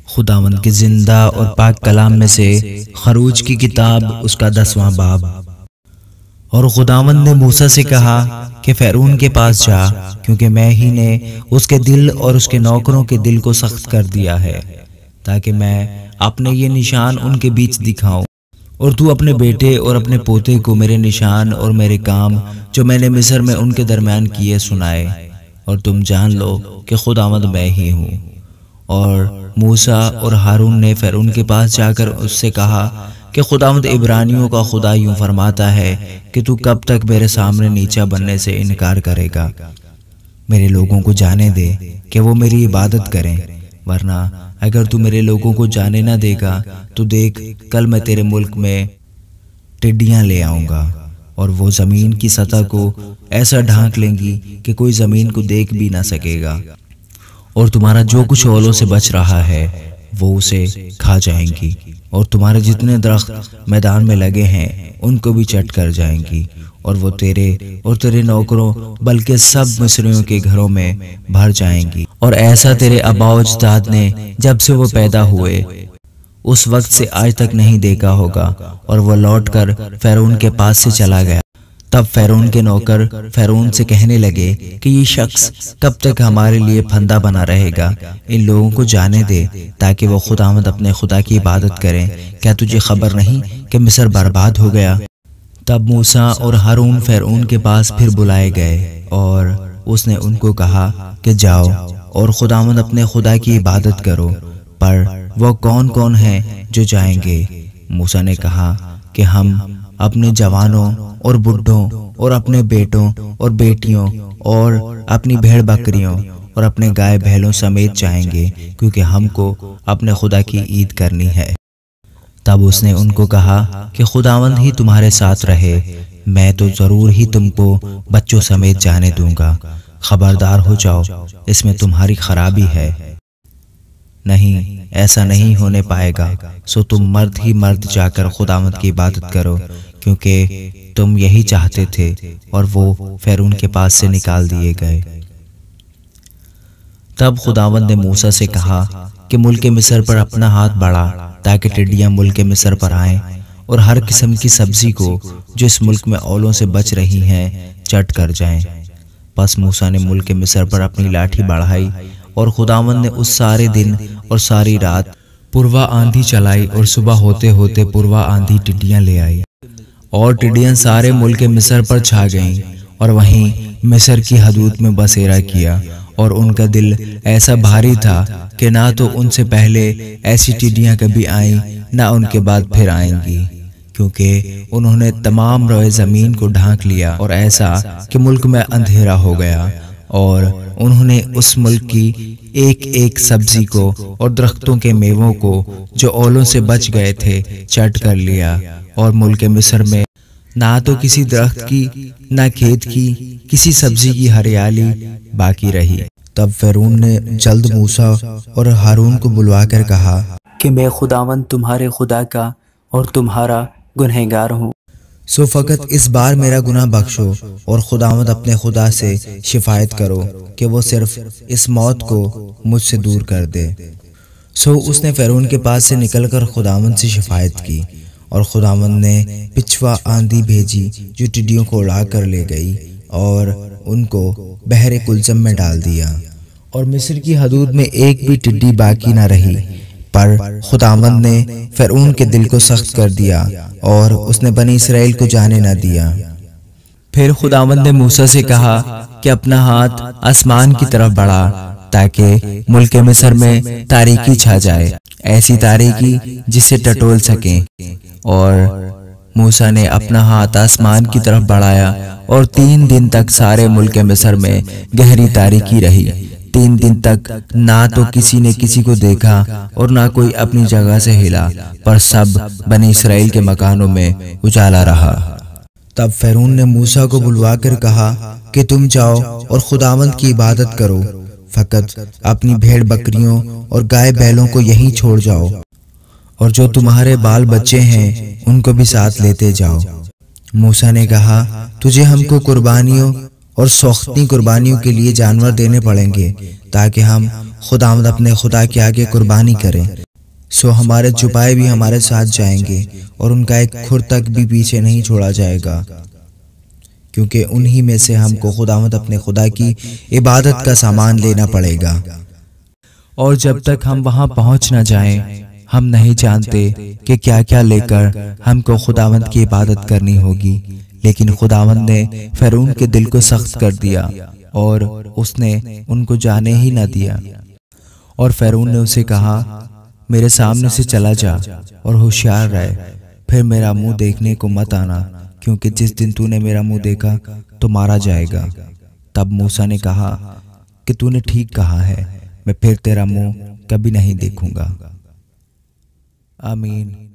खुदावंद के जिंदा और पाक कलाम में से खरूज की किताब उसका 10वां बाब। और खुदावंद ने मूसा से कहा कि फ़िरौन के पास जा, क्योंकि मैं ही ने उसके दिल और उसके नौकरों के दिल को सख्त कर दिया है, ताकि मैं अपने ये निशान उनके बीच दिखाऊं। और तू अपने बेटे और अपने पोते को मेरे निशान और मेरे काम जो मैंने मिस्र में उनके दरमियान किए सुनाए, और तुम जान लो कि खुदावंद मैं ही हूँ। और मूसा और हारून ने फ़िरौन के पास जाकर उससे कहा कि खुदावंद इब्रानियों का खुदा यूं फरमाता है कि तू कब तक मेरे सामने नीचा बनने से इनकार करेगा। मेरे लोगों को जाने दे कि वो मेरी इबादत करें, वरना अगर तू मेरे लोगों को जाने ना देगा तो देख, कल मैं तेरे मुल्क में टिड्डियां ले आऊँगा, और वो ज़मीन की सतह को ऐसा ढांक लेंगी कि कोई ज़मीन को देख भी ना सकेगा, और तुम्हारा जो कुछ ओलों से बच रहा है वो उसे खा जाएंगी, और तुम्हारे जितने दरख्त मैदान में लगे हैं उनको भी चट कर जाएंगी, और वो तेरे और तेरे नौकरों बल्कि सब मिस्रियों के घरों में भर जाएंगी। और ऐसा तेरे आबाओ अजदाद ने जब से वो पैदा हुए उस वक्त से आज तक नहीं देखा होगा। और वो लौटकर फ़िरौन के पास से चला गया। तब फ़िरौन के नौकर फ़िरौन से कहने लगे कि ये शख्स कब तक हमारे लिए फंदा बना रहेगा, इन लोगों को जाने दे ताकि वो खुदावंद अपने खुदा की इबादत करें। क्या तुझे खबर नहीं कि मिस्र बर्बाद हो गया? तब मूसा और हारून फ़िरौन के पास फिर बुलाए गए, और उसने उनको कहा कि जाओ और खुदावंद अपने खुदा की इबादत करो। पर वो कौन कौन हैं जो जाएंगे? मूसा ने कहा कि हम अपने जवानों और बुढ़ों और अपने बेटों और बेटियों और अपनी भेड़ बकरियों और अपने गाय बैलों समेत जाएंगे, क्योंकि हमको अपने खुदा की ईद करनी है। तब उसने उनको कहा कि खुदावंद ही तुम्हारे साथ रहे, मैं तो जरूर ही तुमको बच्चों समेत जाने दूंगा। खबरदार हो जाओ, इसमें तुम्हारी खराबी है। नहीं, ऐसा नहीं होने पाएगा। सो तुम मर्द ही मर्द जाकर खुदावंद की इबादत करो, क्योंकि तुम यही चाहते थे। और वो फ़िरौन के पास से निकाल दिए गए। तब खुदावंद ने मूसा से कहा कि मुल्क मिस्र पर अपना हाथ बढ़ा, ताकि टिड्डियां मुल्क मिस्र पर आएं और हर किस्म की सब्जी को जो इस मुल्क में औलों से बच रही हैं चट कर जाएं। बस मूसा ने मुल्क मिस्र पर अपनी लाठी बढ़ाई, और खुदावंद ने उस सारे दिन और सारी रात पूर्वा आंधी चलाई, और सुबह होते होते पूर्वा आंधी टिड्डियां ले आई, और टिड्डियां सारे मुल्क मिस्र पर छा गईं, और वहीं मिस्र की हदूद में बसेरा किया। और उनका दिल ऐसा भारी था कि ना तो उनसे पहले ऐसी टिड्डियां कभी आईं, ना उनके बाद फिर आएंगी, क्योंकि उन्होंने तमाम रोए ज़मीन को ढांक लिया, और ऐसा कि मुल्क में अंधेरा हो गया। और उन्होंने उस मुल्क की एक एक सब्जी को और दरख्तों के मेवों को जो ओलों से बच गए थे चट कर लिया, और मुल्क मिस्र में ना तो किसी दरख्त की ना खेत की किसी सब्जी की हरियाली बाकी रही। तब फ़िरौन ने जल्द मूसा और हारून को बुलवाकर कहा कि मैं खुदावंद तुम्हारे खुदा का और तुम्हारा गुनहगार हूँ। सो फ़कत इस बार मेरा गुनाह बख्शो, और खुदावंद अपने खुदा से शिफायत करो कि वो सिर्फ इस मौत को मुझसे दूर कर दे। सो उसने फ़िरौन के पास से निकलकर खुदावंद से शिफायत की, और खुदावंद ने पिछवा आंधी भेजी जो टिड्डियों को उड़ा कर ले गई और उनको बहरे कुलजम में डाल दिया, और मिस्र की हदूद में एक भी टिड्डी बाकी न रही। पर खुदावंद ने फ़िरौन के दिल को सख्त कर दिया, और उसने बनी इसराइल को जाने न दिया। फिर खुदावंद ने मूसा से कहा कि अपना हाथ आसमान की तरफ बढ़ा, ताकि मुल्क मिस्र में तारीकी छा जाए, ऐसी तारीकी जिसे टटोल सकें। और मूसा ने अपना हाथ आसमान की तरफ बढ़ाया, और 3 दिन तक सारे मुल्क मिस्र में गहरी तारीकी रही। 3 दिन तक ना तो किसी ने किसी को देखा और ना कोई अपनी जगह से हिला, पर सब बनी इसराइल के मकानों में उजाला रहा। तब फ़िरौन ने मूसा को बुलवाकर कहा कि तुम जाओ और खुदावंद की इबादत करो, फ़कत अपनी भेड़ बकरियों और गाय बैलों को यहीं छोड़ जाओ, और जो तुम्हारे बाल बच्चे हैं उनको भी साथ लेते जाओ। मूसा ने कहा, तुझे हमको कुर्बानियों और सौख्ती कुर्बानियों के लिए जानवर देने पड़ेंगे ताकि हम खुदावंद अपने खुदा के आगे कुर्बानी करें। सो हमारे चुपाए भी हमारे साथ जाएंगे और उनका एक खुर तक भी पीछे नहीं छोड़ा जाएगा, क्योंकि उन्हीं में से हमको खुदावंद अपने खुदा की इबादत का सामान लेना पड़ेगा। और जब तक हम वहां पहुंच न जाएं, हम नहीं जानते कि क्या क्या लेकर हमको खुदावंद की इबादत करनी होगी। लेकिन खुदावंद ने फिरौन के दिल को सख्त कर दिया और उसने उनको जाने ही न दिया। और फिरौन ने उसे कहा, मेरे सामने से चला जा और होशियार रहे, फिर मेरा मुंह देखने को मत आना, क्योंकि जिस दिन तूने मेरा मुंह देखा तो मारा जाएगा। तब मूसा ने कहा कि तूने ठीक कहा है, मैं फिर तेरा मुंह कभी नहीं देखूंगा। आमीन।